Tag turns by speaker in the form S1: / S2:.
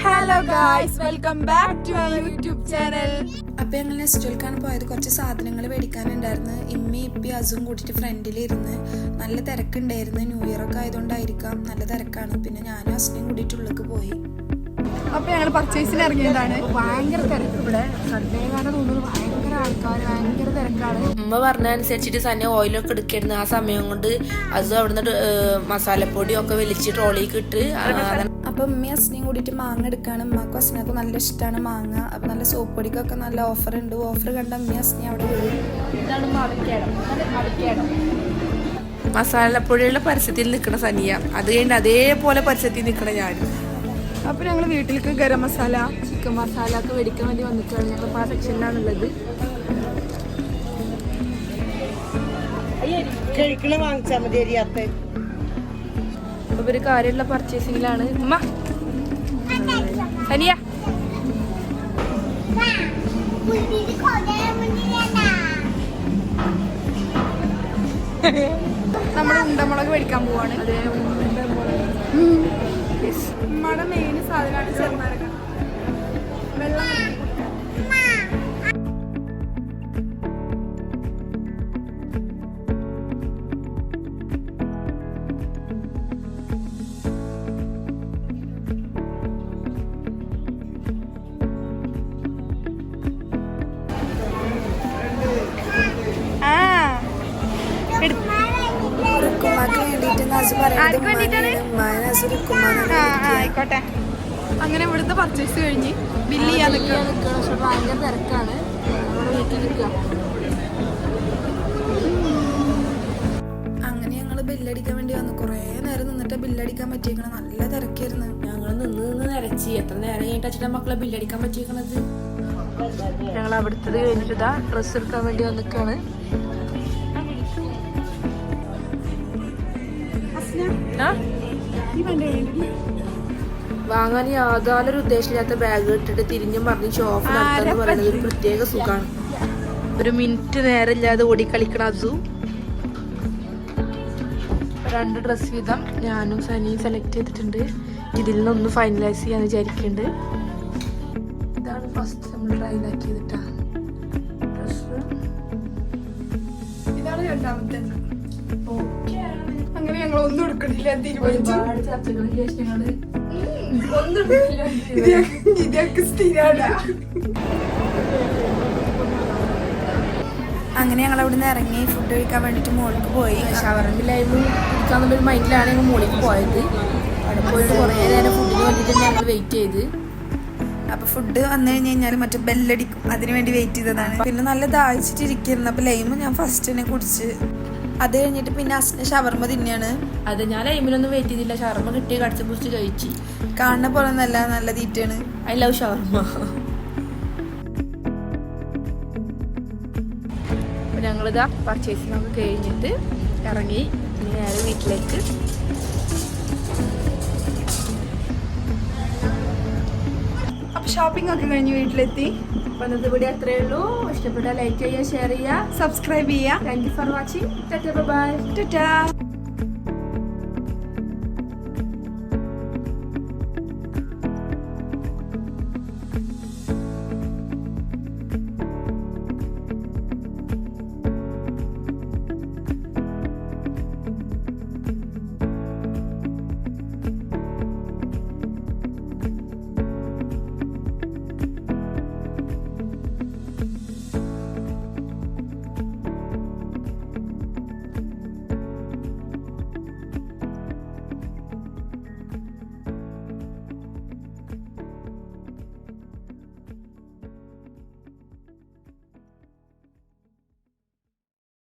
S1: Hello guys, welcome back to our YouTube channel.
S2: അപ്പോൾ ഞങ്ങൾ നെസ്റ്റോയിലേക്കാണ് പോയത്. കുറച്ച് സാധനങ്ങൾ മേടിക്കാനുണ്ടായിരുന്നു. ഇമ്മി ഇപ്പി അസും കൂട്ടിയിട്ട് ഫ്രണ്ടിലിരുന്ന് നല്ല തിരക്കുണ്ടായിരുന്നു. ന്യൂ ഇയർ ഒക്കെ ആയതുകൊണ്ടായിരിക്കാം നല്ല തിരക്കാണ്. പിന്നെ ഞാനും അസ്നയും കൂടിയിട്ട് ഉള്ളിലേക്ക് പോയി.
S1: അപ്പോൾ ഞങ്ങൾ പർച്ചേസിന് ഇറങ്ങിയതാണ്.
S3: ഭയങ്കര തിരക്ക് ഇവിടെ സൺഡേ കാരണം തോന്നുന്നു. ഭയങ്കര ആൾക്കാർ, ഭയങ്കര തിരക്കാണ്.
S4: ഉമ്മ പറഞ്ഞ അനുസരിച്ചിട്ട് തന്നെ ഓയിലൊക്കെ എടുക്കായിരുന്നു. ആ സമയം കൊണ്ട് അത് അവിടുന്ന് മസാലപ്പൊടിയൊക്കെ വലിച്ച് ട്രോളിക്ക് ഇട്ട്.
S2: അപ്പോൾ ഉമ്മയും അസ്നയും കൂടിയിട്ട് മാങ്ങ എടുക്കുകയാണ്. ഉമ്മക്കും അസ്നക്കും നല്ല ഇഷ്ടമാണ് മാങ്ങ. അപ്പോൾ നല്ല സോപ്പ് പൊടിക്കൊക്കെ നല്ല ഓഫർ ഉണ്ട്. ഓഫർ കണ്ട ഉമ്മയും അസ്നയും അവിടെ വരും.
S3: ഇതാണ് മടക്കേടം.
S4: മസാലപ്പൊടിയുള്ള പരസ്യത്തിൽ നിൽക്കണ സനിയ, അത് കഴിഞ്ഞ് അതേപോലെ പരസ്യത്തിൽ നിൽക്കണ ഞാനും.
S1: അപ്പോൾ ഞങ്ങൾ വീട്ടിലേക്ക് ഗരം മസാല,
S3: ചിക്കൻ മസാല ഒക്കെ മേടിക്കാൻ വേണ്ടി വന്നിട്ടാണ്. ഞങ്ങൾ ആ സെക്ഷനിലാണുള്ളത്.
S4: അപ്പോൾ ഒരു കാര്യമുള്ള പർച്ചേസിങ്ങിലാണ് ഉമ്മ. സനിയ
S1: നമ്മൾ ഉണ്ടമുളക് മേടിക്കാൻ പോവാണ്. നമ്മുടെ മെയിൻ സാധനമാണ് ചെറുനാരങ്ങ വെള്ളം. ആയിക്കോട്ടെ. അങ്ങനെ ഇവിടുത്തെ പർച്ചേസ് കഴിഞ്ഞ് ബില്ല് ചെയ്യാൻ നിൽക്കുകയാണ്.
S3: പക്ഷെ ഭയങ്കര തിരക്കാണ്. നമ്മുടെ വീട്ടിൽ നിൽക്കുക.
S2: അങ്ങനെ ഞങ്ങൾ ബില്ലടിക്കാൻ വേണ്ടി വന്നു. കുറേ നേരം നിന്നിട്ട് ബില്ലടിക്കാൻ പറ്റിയേക്കണം. നല്ല തിരക്കായിരുന്നു.
S4: ഞങ്ങൾ നിന്ന് നിരച്ചി. എത്ര നേരം കഴിഞ്ഞിട്ട് വെച്ചിട്ട് മക്കളെ ബില്ലടിക്കാൻ പറ്റിയേക്കണത്.
S3: ഞങ്ങൾ അവിടുത്തത് കഴിഞ്ഞിട്ട് ഡ്രസ്സ് എടുക്കാൻ വേണ്ടി വന്നിക്കാണ്.
S4: വാങ്ങാൻ യാതൊരു ഉദ്ദേശമില്ലാത്ത ബാഗ് ഇട്ടിട്ട് തിരിഞ്ഞും പറഞ്ഞ് ഷോപ്പ് നടത്താന്ന് പറയുന്നത് ഒരു പ്രത്യേക സുഖമാണ്. ഒരു മിനിറ്റ് നേരമില്ലാതെ ഓടിക്കളിക്കണ അസു. 2 ഡ്രസ് വീതം ഞാനും സനിയും സെലക്ട് ചെയ്തിട്ടുണ്ട്. ഇതിൽ നിന്നൊന്ന് ഫൈനലൈസ് ചെയ്യാൻ വിചാരിക്കുന്നുണ്ട്. ഇതാണ് ഫസ്റ്റ് നമ്മൾ ട്രൈ ആക്കിയതിട്ടാ ഡ്രസ്.
S1: ഇതാണ് രണ്ടാമത്തെ. അങ്ങനെ ഞങ്ങൾ ഒന്നും എടുക്കണില്ല തീരുമാനിച്ചു. ഇതൊക്കെ സ്ഥിരമാണ്.
S2: അങ്ങനെ ഞങ്ങൾ അവിടെ നിന്ന് ഇറങ്ങി ഫുഡ് കഴിക്കാൻ വേണ്ടിയിട്ട് മുകളിലേക്ക് പോയി.
S4: ഷവർമില്ലായ്മ കുടിക്കാന്നുള്ളൊരു മൈൻഡിലാണ് ഞങ്ങൾ മുകളിലേക്ക് പോയത്. അവിടെ പോയിട്ട് കുറേ നേരം ഫുഡിന് വേണ്ടിയിട്ട് ഞങ്ങൾ വെയിറ്റ് ചെയ്ത്.
S2: അപ്പോൾ ഫുഡ് വന്നു കഴിഞ്ഞ് കഴിഞ്ഞാൽ മറ്റേ ബെല്ലടിക്കും, അതിന് വേണ്ടി വെയിറ്റ് ചെയ്തതാണ്. പിന്നെ നല്ല ദാഹിച്ചിട്ടിരിക്കുന്നു. അപ്പോൾ ലൈമ് ഞാൻ ഫസ്റ്റ് തന്നെ കുടിച്ച്. അത് കഴിഞ്ഞിട്ട് പിന്നെ അസ്ന ഷവർമ തിന്നെയാണ്.
S4: അത് ഞാൻ ലൈമിലൊന്നും വെയിറ്റ് ചെയ്തില്ല. ഷവർമ കിട്ടിയ കടിച്ച് പിടിച്ച് കഴിച്ച്.
S2: കാണുന്ന പോലെ നല്ല തീറ്റയാണ്.
S4: ഐ ലവ് ഷവർമ. അപ്പോൾ ഞങ്ങളിതാ പർച്ചേസിങ്ങൊക്കെ കഴിഞ്ഞിട്ട് ഇറങ്ങി നേരെ വീട്ടിലേക്ക്.
S1: അപ്പോൾ ഷോപ്പിംഗ് ഒക്കെ കഴിഞ്ഞ് വീട്ടിലെത്തി.
S4: അപ്പോൾ ഇന്നത്തെ വീഡിയോ അത്രയേ ഉള്ളൂ. ഇഷ്ടപ്പെട്ടാൽ ലൈക്ക് ചെയ്യുക, ഷെയർ ചെയ്യുക,
S1: സബ്സ്ക്രൈബ് ചെയ്യുക.
S4: Thank you for watching. Tata bye.
S1: Tata.